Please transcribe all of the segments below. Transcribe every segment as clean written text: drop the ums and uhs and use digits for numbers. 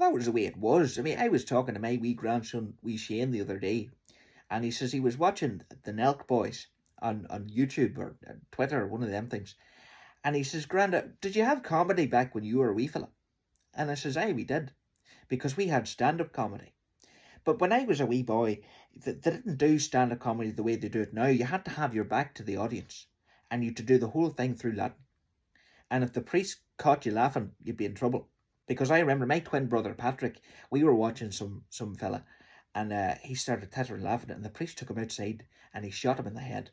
that was the way it was. I mean, I was talking to my wee grandson, wee Shane, the other day, and he says he was watching the Nelk Boys on YouTube or Twitter or one of them things. And he says, Grandad, did you have comedy back when you were a wee fella? And I says, aye, we did, because we had stand-up comedy. But when I was a wee boy, they didn't do stand-up comedy the way they do it now. You had to have your back to the audience, and you had to do the whole thing through Latin. And if the priest caught you laughing, you'd be in trouble. Because I remember my twin brother Patrick, we were watching some fella, and he started tittering laughing, and the priest took him outside and he shot him in the head.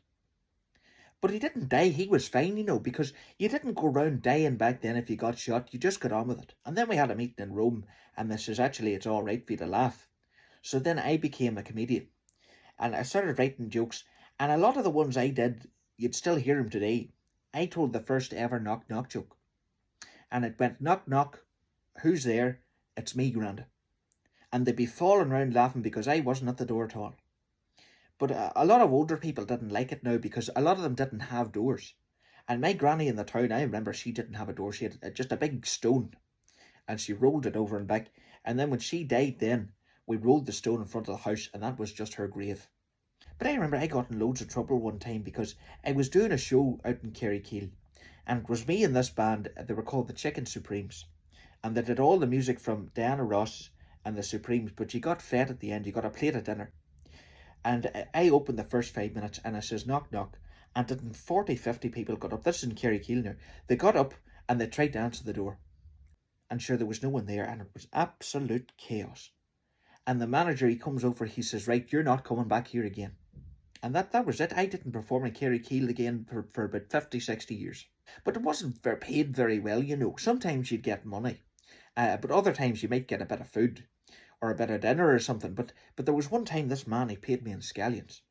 But he didn't die, he was fine, because you didn't go round dying back then if you got shot, you just got on with it. And then we had a meeting in Rome, and they says, actually, it's all right for you to laugh. So then I became a comedian, and I started writing jokes, and a lot of the ones I did, you'd still hear them today. I told the first ever knock knock joke, and it went, knock knock, who's there? It's me, Grandad. And they'd be falling round laughing because I wasn't at the door at all. But a lot of older people didn't like it now because a lot of them didn't have doors. And my granny in the town, I remember she didn't have a door. She had just a big stone, and she rolled it over and back. And then when she died then, we rolled the stone in front of the house, and that was just her grave. But I remember I got in loads of trouble one time because I was doing a show out in Kerrykeele, and it was me and this band. They were called the Chicken Supremes, and they did all the music from Diana Ross and the Supremes, but you got fed at the end, you got a plate of dinner. And I opened the first 5 minutes, and I says knock knock, and then 40, 50 people got up. This is in Kerrykeele now. They got up and they tried to answer the door, and sure, there was no one there, and it was absolute chaos. And the manager, he comes over, he says, right, you're not coming back here again. And that was it. I didn't perform in Kerrykeele again for about 50, 60 years. But it wasn't paid very well, Sometimes you'd get money, but other times you might get a bit of food or a bit of dinner or something. But there was one time this man, he paid me in scallions.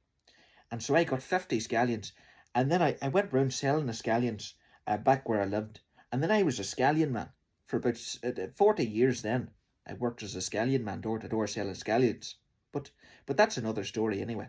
And so I got 50 scallions. And then I went round selling the scallions back where I lived. And then I was a scallion man for about 40 years then. I worked as a scallion man, door to door, selling scallions. But that's another story anyway.